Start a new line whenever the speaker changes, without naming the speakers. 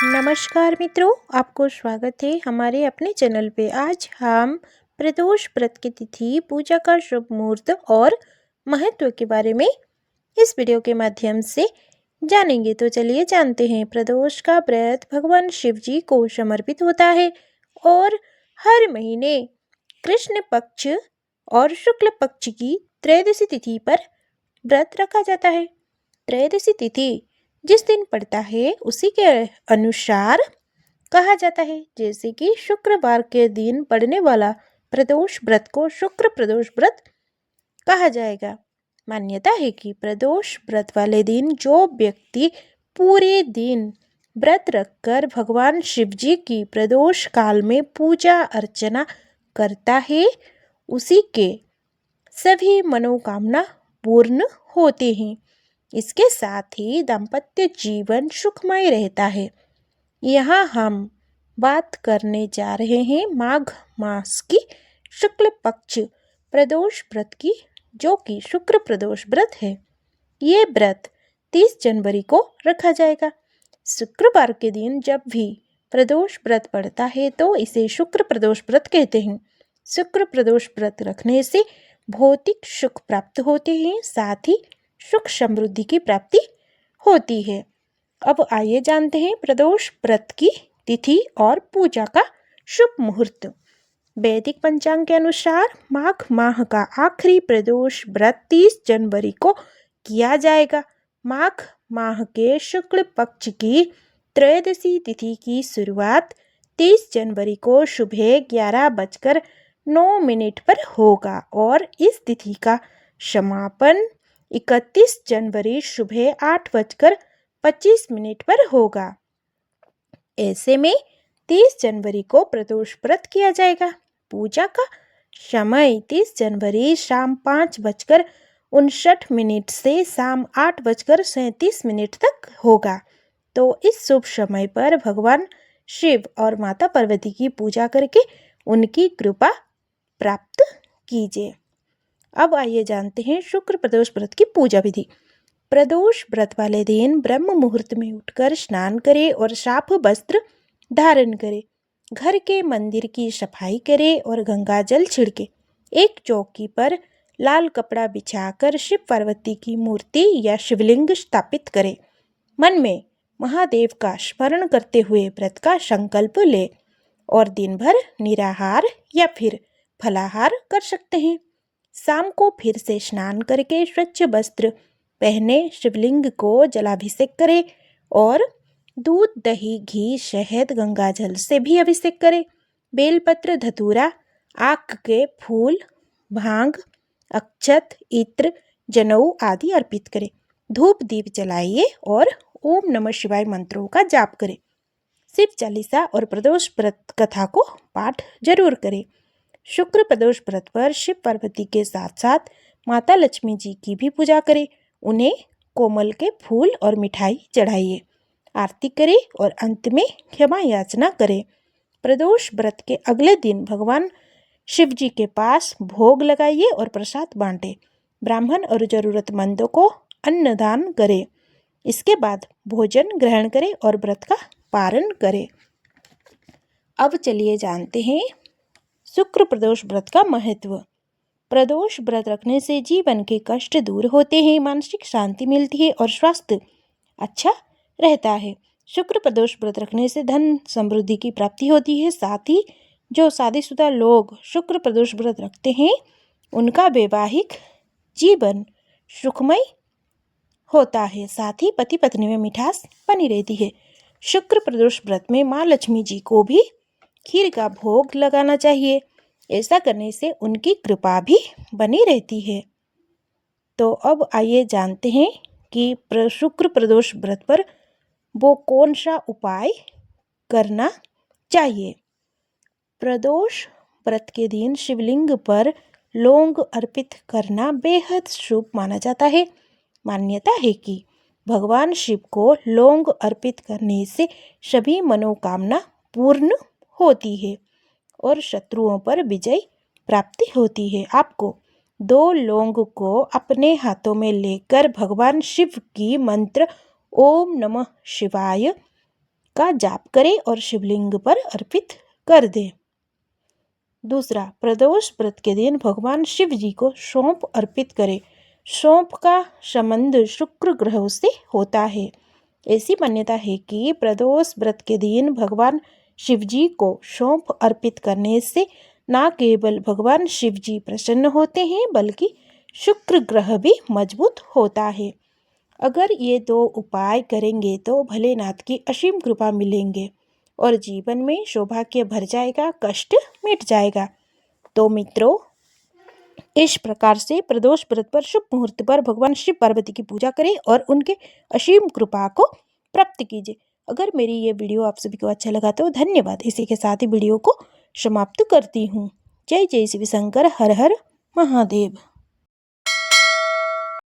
नमस्कार मित्रों, आपको स्वागत है हमारे अपने चैनल पे। आज हम प्रदोष व्रत की तिथि, पूजा का शुभ मुहूर्त और महत्व के बारे में इस वीडियो के माध्यम से जानेंगे। तो चलिए जानते हैं। प्रदोष का व्रत भगवान शिव जी को समर्पित होता है और हर महीने कृष्ण पक्ष और शुक्ल पक्ष की त्रयोदशी तिथि पर व्रत रखा जाता है। त्रयोदशी तिथि जिस दिन पड़ता है उसी के अनुसार कहा जाता है। जैसे कि शुक्रवार के दिन पड़ने वाला प्रदोष व्रत को शुक्र प्रदोष व्रत कहा जाएगा। मान्यता है कि प्रदोष व्रत वाले दिन जो व्यक्ति पूरे दिन व्रत रखकर भगवान शिव जी की प्रदोष काल में पूजा अर्चना करता है, उसी के सभी मनोकामना पूर्ण होते हैं। इसके साथ ही दाम्पत्य जीवन सुखमय रहता है। यहाँ हम बात करने जा रहे हैं माघ मास की शुक्ल पक्ष प्रदोष व्रत की, जो कि शुक्र प्रदोष व्रत है। ये व्रत 30 जनवरी को रखा जाएगा। शुक्रवार के दिन जब भी प्रदोष व्रत पड़ता है तो इसे शुक्र प्रदोष व्रत कहते हैं। शुक्र प्रदोष व्रत रखने से भौतिक सुख प्राप्त होते हैं, साथ ही सुख समृद्धि की प्राप्ति होती है। अब आइए जानते हैं प्रदोष व्रत की तिथि और पूजा का शुभ मुहूर्त। वैदिक पंचांग के अनुसार माघ माह का आखिरी प्रदोष व्रत 30 जनवरी को किया जाएगा। माघ माह के शुक्ल पक्ष की त्रयोदशी तिथि की शुरुआत 30 जनवरी को सुबह 11:09 पर होगा और इस तिथि का समापन 31 जनवरी सुबह 8:25 पर होगा। ऐसे में 30 जनवरी को प्रदोष व्रत किया जाएगा। पूजा का समय 30 जनवरी शाम 5:59 से शाम 8:37 तक होगा। तो इस शुभ समय पर भगवान शिव और माता पार्वती की पूजा करके उनकी कृपा प्राप्त कीजिए। अब आइए जानते हैं शुक्र प्रदोष व्रत की पूजा विधि। प्रदोष व्रत वाले दिन ब्रह्म मुहूर्त में उठकर स्नान करें और साफ वस्त्र धारण करें। घर के मंदिर की सफाई करें और गंगा जल छिड़के। एक चौकी पर लाल कपड़ा बिछाकर शिव पार्वती की मूर्ति या शिवलिंग स्थापित करें। मन में महादेव का स्मरण करते हुए व्रत का संकल्प ले और दिन भर निराहार या फिर फलाहार कर सकते हैं। शाम को फिर से स्नान करके स्वच्छ वस्त्र पहने शिवलिंग को जलाभिषेक करें और दूध, दही, घी, शहद, गंगा जल से भी अभिषेक करें। बेलपत्र, धतूरा, आक के फूल, भांग, अक्षत, इत्र, जनेऊ आदि अर्पित करें। धूप दीप जलाइए और ओम नमः शिवाय मंत्रों का जाप करें। शिव चालीसा और प्रदोष व्रत कथा को पाठ जरूर करें। शुक्र प्रदोष व्रत पर शिव पार्वती के साथ साथ माता लक्ष्मी जी की भी पूजा करें। उन्हें कोमल के फूल और मिठाई चढ़ाइए, आरती करें और अंत में क्षमा याचना करें। प्रदोष व्रत के अगले दिन भगवान शिव जी के पास भोग लगाइए और प्रसाद बांटें। ब्राह्मण और जरूरतमंदों को अन्नदान करें। इसके बाद भोजन ग्रहण करें और व्रत का पारण करें। अब चलिए जानते हैं शुक्र प्रदोष व्रत का महत्व। प्रदोष व्रत रखने से जीवन के कष्ट दूर होते हैं, मानसिक शांति मिलती है और स्वास्थ्य अच्छा रहता है। शुक्र प्रदोष व्रत रखने से धन समृद्धि की प्राप्ति होती है। साथ ही जो शादीशुदा लोग शुक्र प्रदोष व्रत रखते हैं उनका वैवाहिक जीवन सुखमय होता है। साथ ही पति पत्नी में मिठास बनी रहती है। शुक्र प्रदोष व्रत में माँ लक्ष्मी जी को भी खीर का भोग लगाना चाहिए। ऐसा करने से उनकी कृपा भी बनी रहती है। तो अब आइए जानते हैं कि शुक्र प्रदोष व्रत पर वो कौन सा उपाय करना चाहिए। प्रदोष व्रत के दिन शिवलिंग पर लौंग अर्पित करना बेहद शुभ माना जाता है। मान्यता है कि भगवान शिव को लौंग अर्पित करने से सभी मनोकामना पूर्ण होती है और शत्रुओं पर विजय प्राप्ति होती है। आपको 2 लौंग को अपने हाथों में लेकर भगवान शिव की मंत्र ओम नमः शिवाय का जाप करें और शिवलिंग पर अर्पित कर दें। दूसरा, प्रदोष व्रत के दिन भगवान शिव जी को सौंफ अर्पित करें। सौंफ का संबंध शुक्र ग्रह से होता है। ऐसी मान्यता है कि प्रदोष व्रत के दिन भगवान शिव जी को सौंफ अर्पित करने से न केवल भगवान शिव जी प्रसन्न होते हैं बल्कि शुक्र ग्रह भी मजबूत होता है। अगर ये 2 उपाय करेंगे तो भोलेनाथ की असीम कृपा मिलेंगे और जीवन में सौभाग्य भर जाएगा, कष्ट मिट जाएगा। तो मित्रों, इस प्रकार से प्रदोष व्रत पर शुभ मुहूर्त पर भगवान शिव पार्वती की पूजा करें और उनके असीम कृपा को प्राप्त कीजिए। अगर मेरी ये वीडियो आप सभी को अच्छा लगा तो धन्यवाद। इसी के साथ ही वीडियो को समाप्त करती हूँ। जय जय शिव शंकर, हर हर महादेव।